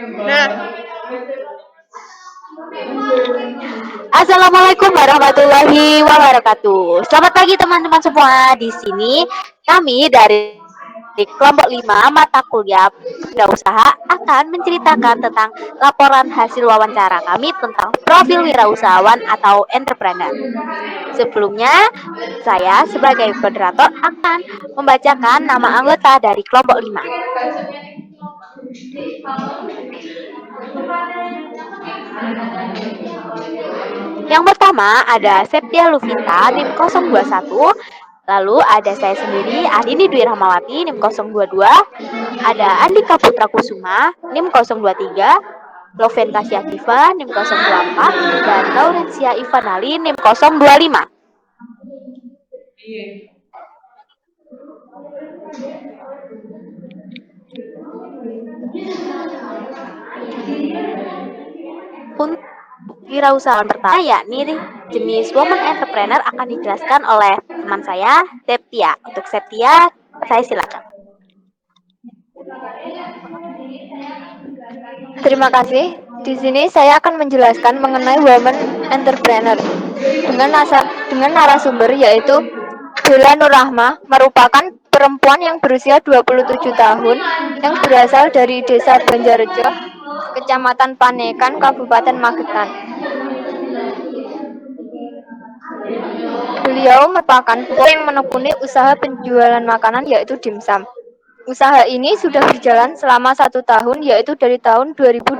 Nah, Assalamualaikum warahmatullahi wabarakatuh. Selamat pagi teman-teman semua. Di sini kami dari kelompok 5 mata kuliah wirausaha akan menceritakan tentang laporan hasil wawancara kami tentang profil wirausahawan atau entrepreneur. Sebelumnya, saya sebagai moderator akan membacakan nama anggota dari kelompok 5. Yang pertama ada Septia Luvita NIM 021, lalu ada saya sendiri Adini Dwi Rahmawati NIM 022, ada Andika Putra Kusuma NIM 023, Loven Tasya Diva NIM 024, dan Laurencia Ivanali NIM 025. Untuk wirausahawan pertama yakni jenis woman entrepreneur akan dijelaskan oleh teman saya Septia. Untuk Septia, saya silakan. Terima kasih. Di sini saya akan menjelaskan mengenai women entrepreneur dengan narasumber yaitu Bella Nurrahma merupakan perempuan yang berusia 27 tahun yang berasal dari Desa Banjarjo, Kecamatan Panekan, Kabupaten Magetan. Beliau merupakan perempuan yang menekuni usaha penjualan makanan yaitu dimsum. Usaha ini sudah berjalan selama 1 tahun, yaitu dari tahun 2022.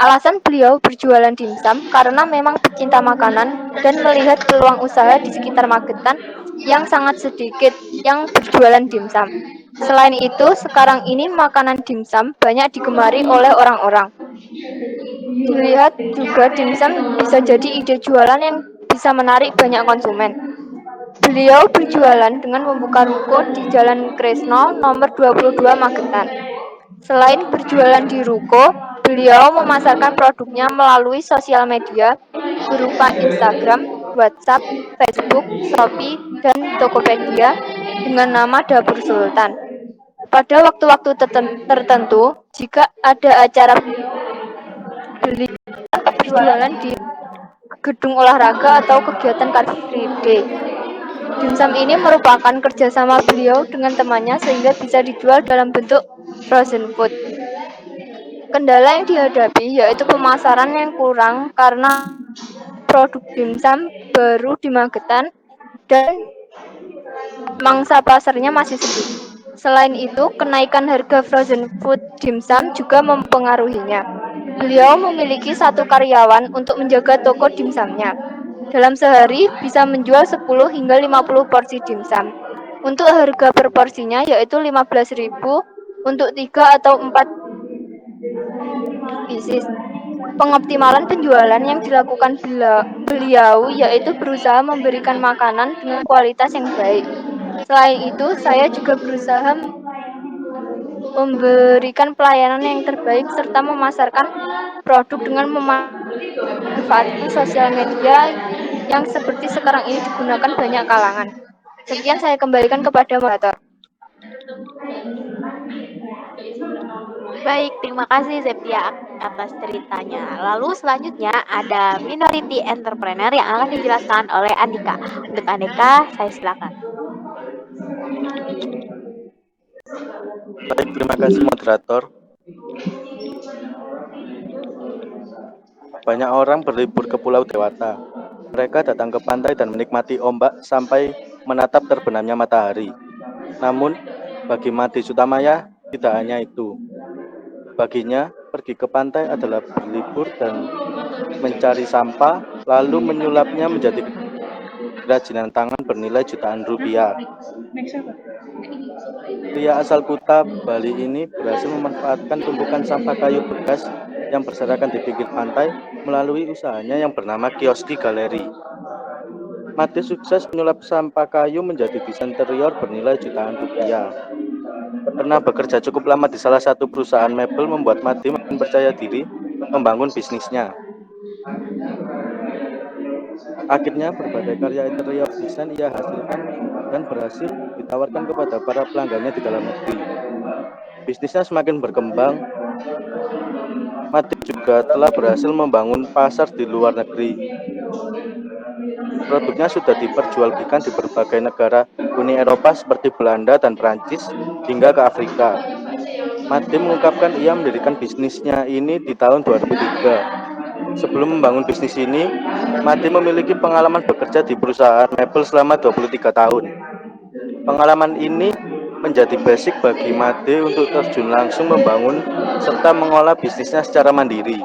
Alasan beliau berjualan dimsum karena memang pecinta makanan dan melihat peluang usaha di sekitar Magetan yang sangat sedikit yang berjualan dimsum. Selain itu, sekarang ini makanan dimsum banyak digemari oleh orang-orang. Dilihat juga dimsum bisa jadi ide jualan yang bisa menarik banyak konsumen. Beliau berjualan dengan membuka ruko di Jalan Kresno nomor 22 Magetan. Selain berjualan di ruko, beliau memasarkan produknya melalui sosial media berupa Instagram, WhatsApp, Facebook, Shopee, dan Tokopedia dengan nama Dapur Sultan. Pada waktu-waktu tertentu, jika ada acara beli berjualan di gedung olahraga atau kegiatan Car Free Day. Dimsum ini merupakan kerjasama beliau dengan temannya sehingga bisa dijual dalam bentuk frozen food. Kendala yang dihadapi yaitu pemasaran yang kurang karena produk dimsum baru di Magetan dan mangsa pasarnya masih sedikit. Selain itu, kenaikan harga frozen food dimsum juga mempengaruhinya. Beliau memiliki 1 karyawan untuk menjaga toko dimsumnya. Dalam sehari bisa menjual 10 hingga 50 porsi dimsum. Untuk harga per porsinya yaitu 15.000 untuk 3 atau 4 pieces. Pengoptimalan penjualan yang dilakukan beliau yaitu berusaha memberikan makanan dengan kualitas yang baik. Selain itu, saya juga berusaha memberikan pelayanan yang terbaik serta memasarkan produk dengan memanfaatkan sosial media yang seperti sekarang ini digunakan banyak kalangan. Sekian saya kembalikan kepada moderator. Baik, terima kasih Septia atas ceritanya. Lalu selanjutnya ada minority entrepreneur yang akan dijelaskan oleh Andika. Untuk Andika, saya silakan. Baik, terima kasih moderator. Banyak orang berlibur ke Pulau Dewata. Mereka datang ke pantai dan menikmati ombak sampai menatap terbenamnya matahari. Namun, bagi Made Sutamaya, tidak hanya itu. Baginya, pergi ke pantai adalah berlibur dan mencari sampah, lalu menyulapnya menjadi kerajinan tangan bernilai jutaan rupiah. Pria asal Kuta, Bali ini berhasil memanfaatkan tumpukan sampah kayu bekas yang berserakan di pinggir pantai melalui usahanya yang bernama Kioski Galeri. Made sukses menyulap sampah kayu menjadi desain interior bernilai jutaan rupiah. Pernah bekerja cukup lama di salah satu perusahaan mebel membuat Made makin percaya diri membangun bisnisnya. Akhirnya berbagai karya interior desain ia hasilkan dan berhasil ditawarkan kepada para pelanggannya di dalam negeri. Bisnisnya semakin berkembang Made juga telah berhasil membangun pasar di luar negeri. Produknya sudah diperjualbelikan di berbagai negara Uni Eropa seperti Belanda dan Prancis hingga ke Afrika. Made mengungkapkan ia mendirikan bisnisnya ini di tahun 2003. Sebelum membangun bisnis ini, Made memiliki pengalaman bekerja di perusahaan mebel selama 23 tahun. Pengalaman ini menjadi basic bagi Made untuk terjun langsung membangun serta mengolah bisnisnya secara mandiri.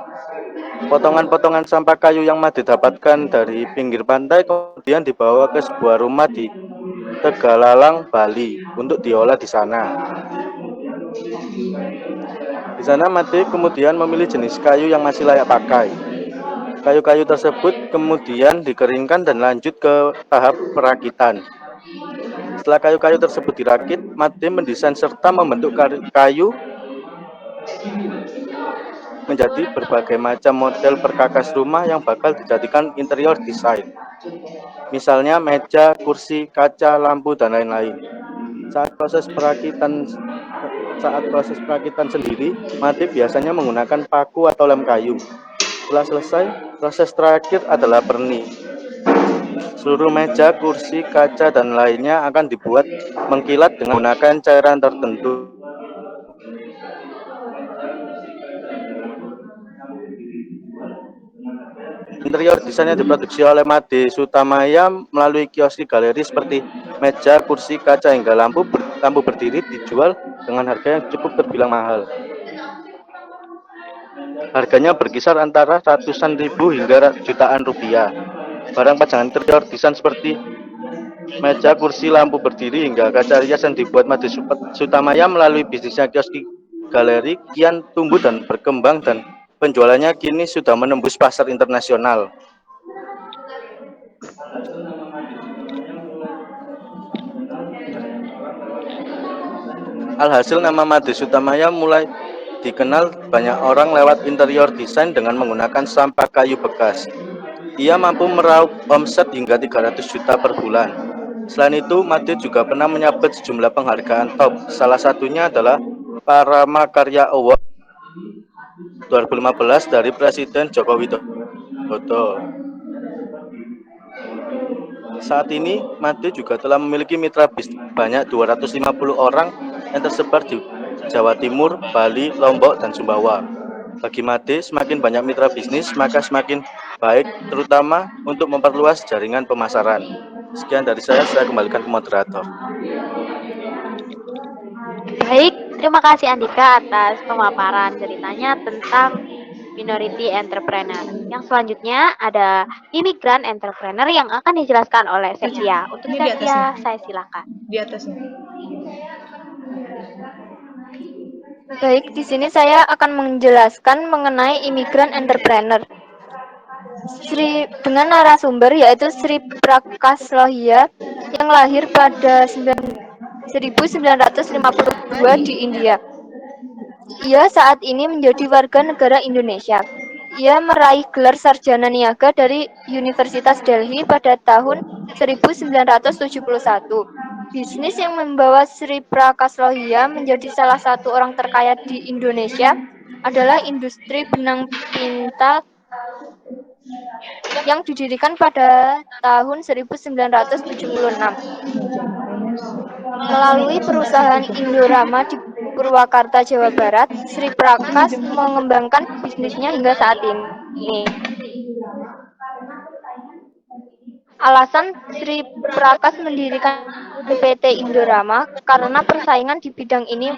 Potongan-potongan sampah kayu yang Made dapatkan dari pinggir pantai kemudian dibawa ke sebuah rumah di Tegalalang, Bali untuk diolah di sana. Di sana Made kemudian memilih jenis kayu yang masih layak pakai. Kayu-kayu tersebut kemudian dikeringkan dan lanjut ke tahap perakitan. Setelah kayu-kayu tersebut dirakit, Made mendesain serta membentuk kayu menjadi berbagai macam model perkakas rumah yang bakal dijadikan interior design. Misalnya meja, kursi, kaca, lampu, dan lain-lain. Saat proses perakitan sendiri, Made biasanya menggunakan paku atau lem kayu. Setelah selesai, proses terakhir adalah perni. Seluruh meja, kursi, kaca, dan lainnya akan dibuat mengkilat dengan menggunakan cairan tertentu. Interior desain yang diproduksi oleh Made Sutamaya melalui kios galeri seperti meja, kursi, kaca, hingga lampu berdiri dijual dengan harga yang cukup terbilang mahal. Harganya berkisar antara ratusan ribu hingga jutaan rupiah. Barang pajangan interior desain seperti meja, kursi, lampu berdiri, hingga kaca rias yang dibuat Made Sutamaya melalui bisnisnya kios galeri kian tumbuh dan berkembang dan penjualannya kini sudah menembus pasar internasional. Alhasil nama Made Sutamaya mulai dikenal banyak orang lewat interior desain dengan menggunakan sampah kayu bekas. Ia mampu meraup omset hingga 300 juta per bulan. Selain itu, Made juga pernah menyabet sejumlah penghargaan top. Salah satunya adalah Paramakarya Award 2015 dari Presiden Joko Widodo. Saat ini, Made juga telah memiliki mitra bisnis banyak 250 orang yang tersebar di Jawa Timur, Bali, Lombok, dan Sumbawa. Bagi Made, semakin banyak mitra bisnis, maka semakin baik, terutama untuk memperluas jaringan pemasaran. Sekian dari saya kembalikan ke moderator. Baik, terima kasih Andika atas pemaparan ceritanya tentang minority entrepreneur. Yang selanjutnya ada imigran entrepreneur yang akan dijelaskan oleh Septia. Untuk Septia, saya silakan. Di atasnya. Baik, di sini saya akan menjelaskan mengenai imigran entrepreneur. Dengan narasumber yaitu Sri Prakash Lohia yang lahir pada 1952 di India. Ia saat ini menjadi warga negara Indonesia. Ia meraih gelar sarjana niaga dari Universitas Delhi pada tahun 1971. Bisnis yang membawa Sri Prakash Lohia menjadi salah satu orang terkaya di Indonesia adalah industri benang pinta yang didirikan pada tahun 1976. Melalui perusahaan Indorama di Purwakarta, Jawa Barat, Sri Prakash mengembangkan bisnisnya hingga saat ini. Alasan Sri Prakash mendirikan PT Indorama karena persaingan di bidang ini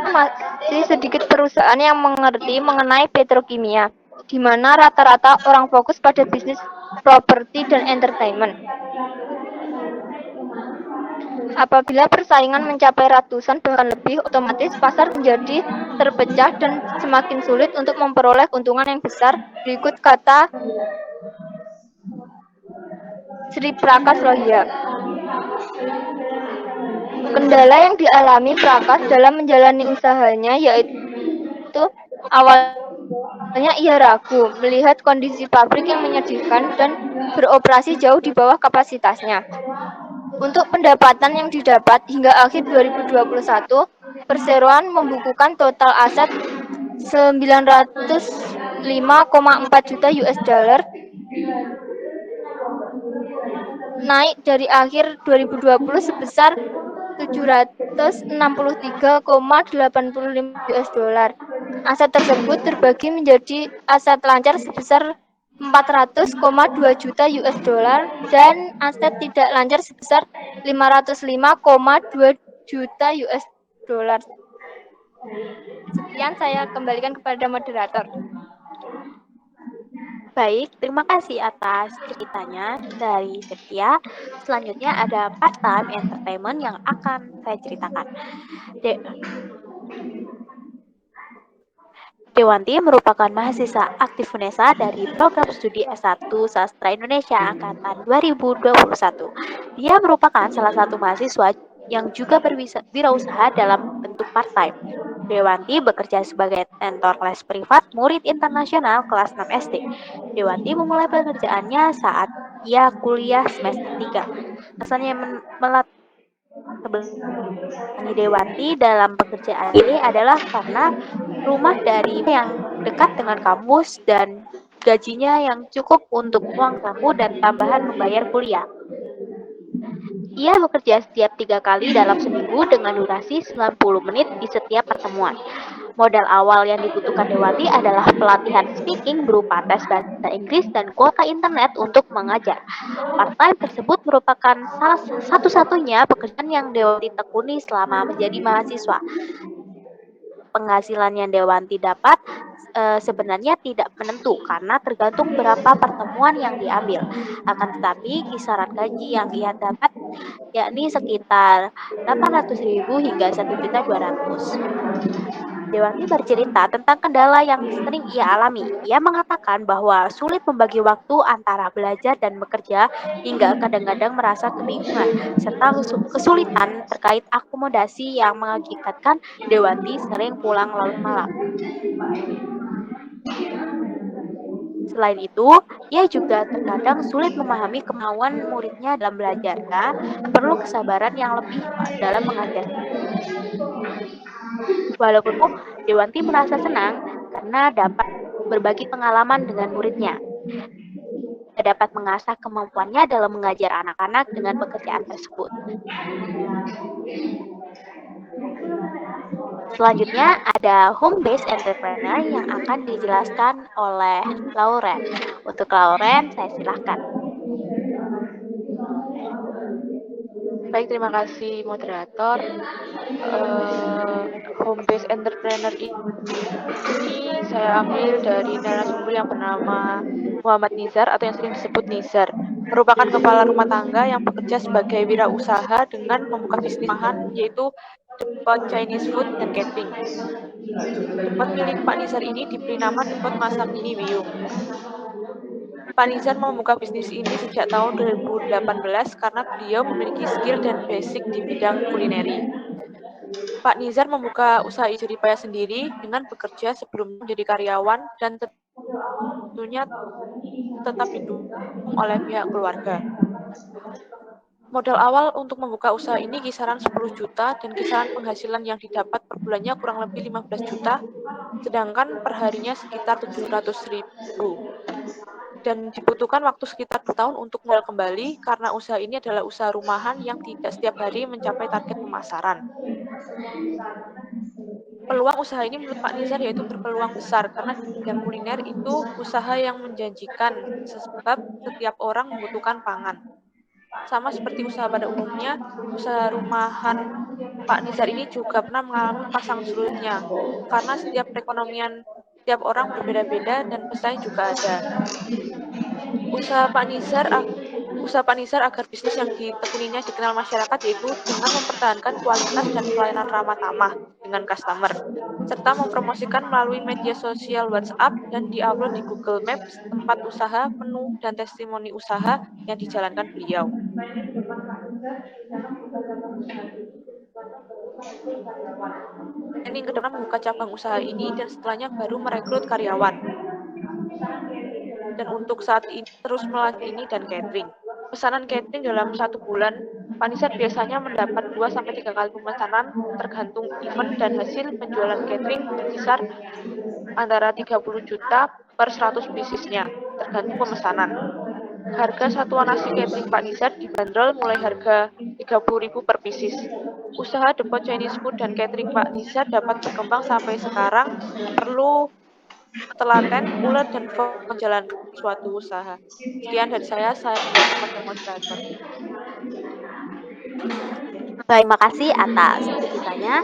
masih sedikit perusahaan yang mengerti mengenai petrokimia, di mana rata-rata orang fokus pada bisnis properti dan entertainment. Apabila persaingan mencapai ratusan bahkan lebih, otomatis pasar menjadi terpecah dan semakin sulit untuk memperoleh keuntungan yang besar. Berikut kata Sri Prakash Lohia. Kendala yang dialami Prakash dalam menjalani usahanya yaitu awalnya ia ragu melihat kondisi pabrik yang menyedihkan dan beroperasi jauh di bawah kapasitasnya. Untuk pendapatan yang didapat hingga akhir 2021, perseroan membukukan total aset 905,4 juta US dollar, naik dari akhir 2020 sebesar 763,85 US dollar. Aset tersebut terbagi menjadi aset lancar sebesar 400,2 juta US dollar dan aset tidak lancar sebesar 505,2 juta US dollar. Sekian saya kembalikan kepada moderator. Baik, terima kasih atas ceritanya dari Setia. Selanjutnya ada part-time entertainment yang akan saya ceritakan. Dewanti merupakan mahasiswa aktif UNESA dari program studi S1 Sastra Indonesia angkatan 2021. Dia merupakan salah satu mahasiswa yang juga berwirausaha dalam bentuk part-time. Dewanti bekerja sebagai mentor les privat murid internasional kelas 6 SD. Dewanti memulai pekerjaannya saat ia kuliah semester 3. Kesannya melatar belakangi Dewanti dalam pekerjaan ini adalah karena rumah dari yang dekat dengan kampus dan gajinya yang cukup untuk uang saku dan tambahan membayar kuliah. Ia bekerja setiap 3 kali dalam seminggu dengan durasi 90 menit di setiap pertemuan. Modal awal yang dibutuhkan Dewanti adalah pelatihan speaking berupa tes bahasa Inggris dan kuota internet untuk mengajar. Part-time tersebut merupakan salah satu-satunya pekerjaan yang Dewanti tekuni selama menjadi mahasiswa. Penghasilan yang Dewanti dapat sebenarnya tidak menentu karena tergantung berapa pertemuan yang diambil. Akan tetapi kisaran gaji yang ia dapat yakni sekitar 800.000 hingga 1.200.000. Dewanti bercerita tentang kendala yang sering ia alami. Ia mengatakan bahwa sulit membagi waktu antara belajar dan bekerja hingga kadang-kadang merasa kebingungan serta kesulitan terkait akomodasi yang mengakibatkan Dewanti sering pulang larut malam. Selain itu, ia juga terkadang sulit memahami kemauan muridnya dalam belajarnya, perlu kesabaran yang lebih dalam mengajar. Walaupun Dewanti merasa senang karena dapat berbagi pengalaman dengan muridnya. Dia dapat mengasah kemampuannya dalam mengajar anak-anak dengan pekerjaan tersebut. Selanjutnya ada home based entrepreneur yang akan dijelaskan oleh Lauren. Untuk Lauren, saya silahkan. Baik, terima kasih moderator. Home based entrepreneur ini saya ambil dari narasumber yang bernama Muhammad Nizar atau yang sering disebut Nizar. Merupakan kepala rumah tangga yang bekerja sebagai wirausaha dengan membuka bisnis rumahan yaitu Depot Chinese Food dan Catering. Depot milik Pak Nizar ini diberi nama Depot Masak Mini Wiyung. Pak Nizar membuka bisnis ini sejak tahun 2018 karena beliau memiliki skill dan basic di bidang kulineri. Pak Nizar membuka usaha jeripaya sendiri dengan bekerja sebelum menjadi karyawan dan tentunya tetap didukung oleh pihak keluarga. Modal awal untuk membuka usaha ini kisaran 10 juta dan kisaran penghasilan yang didapat per bulannya kurang lebih 15 juta, sedangkan perharinya sekitar 700.000. Dan dibutuhkan waktu sekitar 2 tahun untuk mulai kembali karena usaha ini adalah usaha rumahan yang tidak setiap hari mencapai target pemasaran. Peluang usaha ini menurut Pak Nizar yaitu berpeluang besar karena di bidang kuliner itu usaha yang menjanjikan sebab setiap orang membutuhkan pangan. Sama seperti usaha pada umumnya, usaha rumahan Pak Nizar ini juga pernah mengalami pasang surutnya karena setiap perekonomian setiap orang berbeda-beda dan pesaing juga ada. Usaha Pak Nizar agar bisnis yang ditekuninya dikenal masyarakat yaitu dengan mempertahankan kualitas dan pelayanan ramah tamah dengan customer, serta mempromosikan melalui media sosial WhatsApp dan diupload di Google Maps tempat usaha, menu, dan testimoni usaha yang dijalankan beliau. Planning ke depan membuka cabang usaha ini dan setelahnya baru merekrut karyawan. Dan untuk saat ini terus melanjutkan ini dan catering. Pesanan catering dalam 1 bulan Pak Nisar biasanya mendapat 2-3 kali pemesanan tergantung event dan hasil penjualan catering berkisar antara 30 juta per 100 bisnisnya, tergantung pemesanan. Harga satuan nasi catering Pak Nizar dibanderol mulai harga 30.000 per pieces. Usaha Depot Chinese Food dan Catering Pak Nizar dapat berkembang sampai sekarang perlu telaten, ulet, dan menjalankan suatu usaha. Sekian dari saya kembali kepada moderator. Terima kasih atas ceritanya.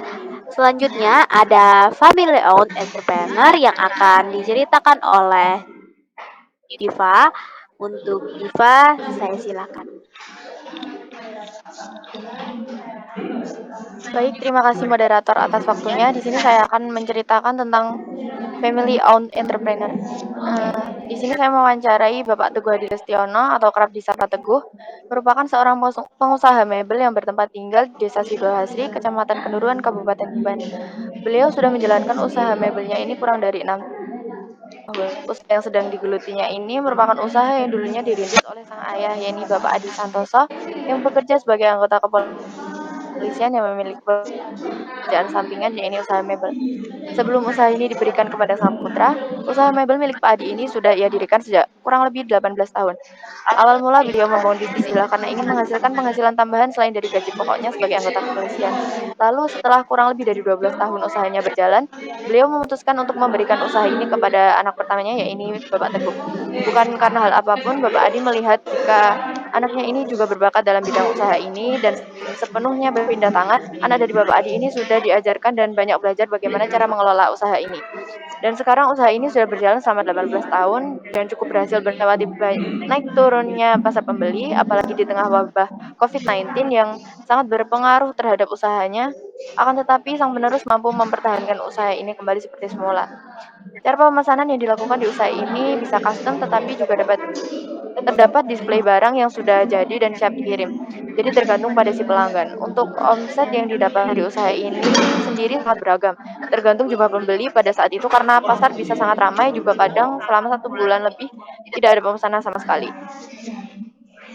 Selanjutnya ada family owned entrepreneur yang akan diceritakan oleh Diva. Untuk Diva, saya silakan. Baik, terima kasih moderator atas waktunya. Di sini saya akan menceritakan tentang family owned entrepreneur. Di sini saya mewawancarai Bapak Teguh Hadi Lestiono atau kerap disapa Teguh, merupakan seorang pengusaha mebel yang bertempat tinggal di Desa Sidohasri, Kecamatan Kenduruan, Kabupaten Tuban. Beliau sudah menjalankan usaha mebelnya ini kurang dari 6 tahun. Usaha yang sedang digelutinya ini merupakan usaha yang dulunya dirintis oleh sang ayah, yaitu Bapak Adi Santoso, yang bekerja sebagai anggota kepolisian yang memiliki pekerjaan sampingan, yaitu usaha mebel. Sebelum usaha ini diberikan kepada sang putra, usaha mebel milik Pak Adi ini sudah ia dirikan sejak kurang lebih 18 tahun. Awal mula beliau membangun bisnis inilah karena ingin menghasilkan penghasilan tambahan selain dari gaji pokoknya sebagai anggota kepolisian. Lalu setelah kurang lebih dari 12 tahun usahanya berjalan, beliau memutuskan untuk memberikan usaha ini kepada anak pertamanya, yaitu Bapak Teguh. Bukan karena hal apapun, Bapak Adi melihat jika anaknya ini juga berbakat dalam bidang usaha ini dan sepenuhnya berpindah tangan, anak dari Bapak Adi ini sudah diajarkan dan banyak belajar bagaimana cara mengelola usaha ini. Dan sekarang usaha ini sudah berjalan selama 18 tahun dan cukup berhasil melewati naik turunnya pasar pembeli, apalagi di tengah wabah COVID-19 yang sangat berpengaruh terhadap usahanya. Akan tetapi, sang penerus mampu mempertahankan usaha ini kembali seperti semula. Cara pemesanan yang dilakukan di usaha ini bisa custom, tetapi juga terdapat display barang yang sudah jadi dan siap dikirim. Jadi tergantung pada si pelanggan. Untuk omset yang didapat dari usaha ini sendiri sangat beragam. Tergantung jumlah pembeli pada saat itu karena pasar bisa sangat ramai, juga kadang selama 1 bulan lebih tidak ada pemesanan sama sekali.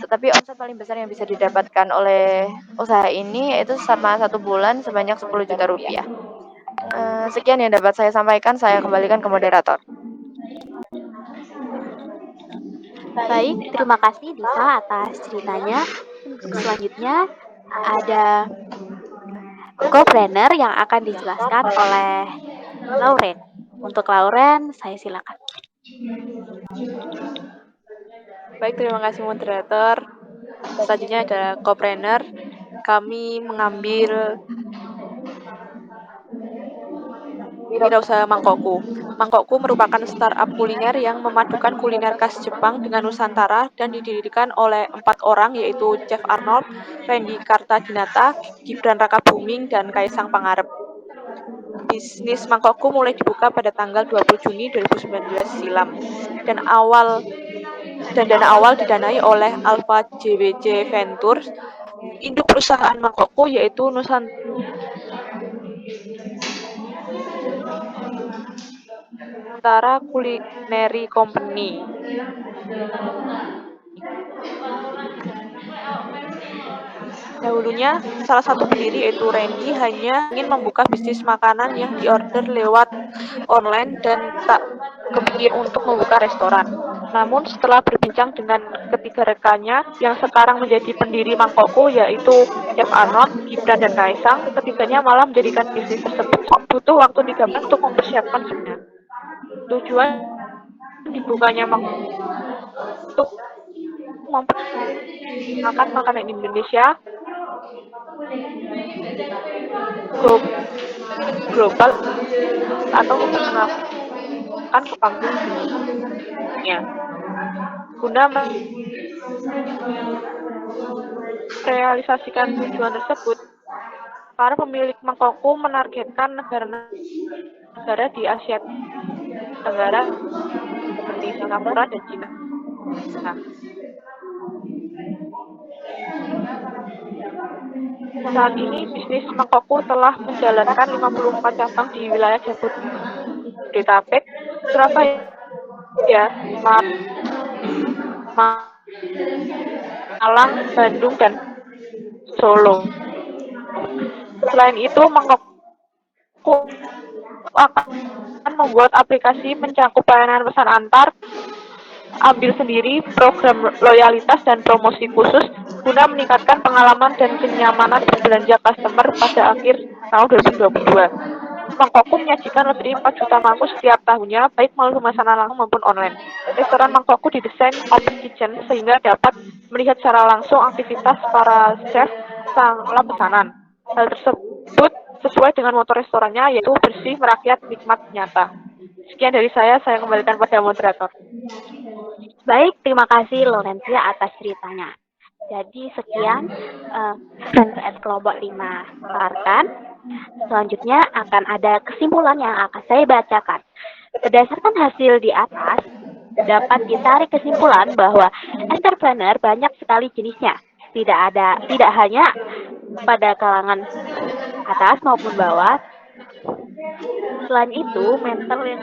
Tetapi omset paling besar yang bisa didapatkan oleh usaha ini yaitu selama 1 bulan sebanyak 10 juta rupiah. Sekian yang dapat saya sampaikan, saya kembalikan ke moderator. Baik, terima kasih Diva atas ceritanya. Untuk selanjutnya ada co-planner yang akan dijelaskan oleh Lauren. Untuk Lauren, saya silakan. Baik, terima kasih moderator. Selanjutnya ada co-planner. Kami mengambil wirausaha Mangkokku. Mangkokku merupakan startup kuliner yang memadukan kuliner khas Jepang dengan Nusantara dan didirikan oleh 4 orang, yaitu Chef Arnold, Randy Kartadinata, Gibran Rakabuming, dan Kaisang Pangarep. Bisnis Mangkokku mulai dibuka pada tanggal 20 Juni 2019 silam dan dana awal didanai oleh Alpha JWJ Ventures. Induk perusahaan Mangkokku yaitu Nusantara Culinary Company. Dahulunya, salah satu pendiri yaitu Randy hanya ingin membuka bisnis makanan yang diorder lewat online dan tak kepikir untuk membuka restoran. Namun setelah berbincang dengan ketiga rekannya yang sekarang menjadi pendiri Mangkokku yaitu Chef Arnold, Gibran, dan Kaisang, ketiganya malah menjadikan bisnis tersebut butuh waktu 3 bulan untuk mempersiapkan semuanya. Tujuan dibukanya untuk memperkenalkan makanan Indonesia global atau memperkenalkan ke panggung dunia. Guna merealisasikan tujuan tersebut, para pemilik Mangkokku menargetkan negara-negara di Asia Tenggara seperti Singapura dan China. Saat ini, bisnis Mangkokku telah menjalankan 54 cabang di wilayah Jabodetabek, Surabaya, Malang, Bandung, dan Solo. Selain itu, Mangkokku akan membuat aplikasi pencangkup layanan pesan antar, ambil sendiri, program loyalitas dan promosi khusus guna meningkatkan pengalaman dan kenyamanan berbelanja customer pada akhir tahun 2022. Mangkokku menyajikan lebih dari 4 juta mangkuk setiap tahunnya, baik melalui pemesanan langsung maupun online. Restoran Mangkokku didesain open kitchen sehingga dapat melihat secara langsung aktivitas para chef setelah pesanan. Hal tersebut sesuai dengan moto restorannya, yaitu bersih, merakyat, nikmat, nyata. Sekian dari saya kembalikan pada moderator. Baik, terima kasih Lorencia atas ceritanya. Jadi sekian PNPS kelompok 5 keluarkan. Selanjutnya akan ada kesimpulan yang akan saya bacakan. Berdasarkan hasil di atas, dapat ditarik kesimpulan bahwa entrepreneur banyak sekali jenisnya. Tidak hanya pada kalangan atas maupun bawah. Selain itu, mental yang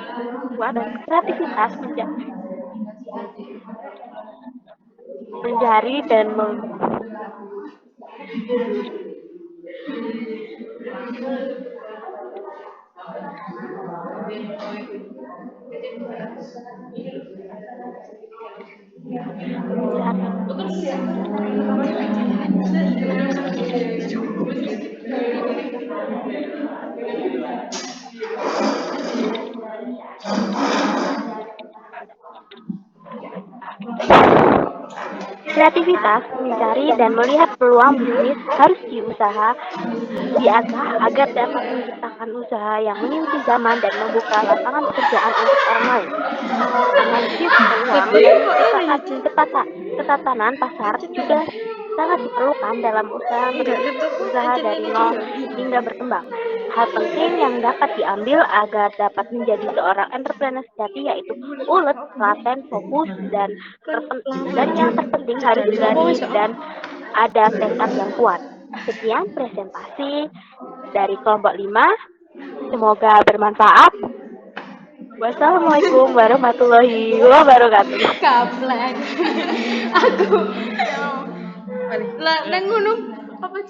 kuat dan kreativitas mencari dan kreativitas mencari dan melihat peluang bisnis harus diasah agar dapat menciptakan usaha yang mengikuti zaman dan membuka lapangan pekerjaan untuk orang lain. Analisis peluang dan ketatanan pasar juga sangat diperlukan dalam usaha dari nol hingga berkembang. Hal penting yang dapat diambil agar dapat menjadi seorang entrepreneur sejati yaitu ulet, laten, fokus, dan yang terpenting harus berani dan ada tekad yang kuat. Sekian presentasi dari kelompok 5. Semoga bermanfaat. Wassalamualaikum warahmatullahi wabarakatuh. Kaplek. Aku. Lah nang ngono apa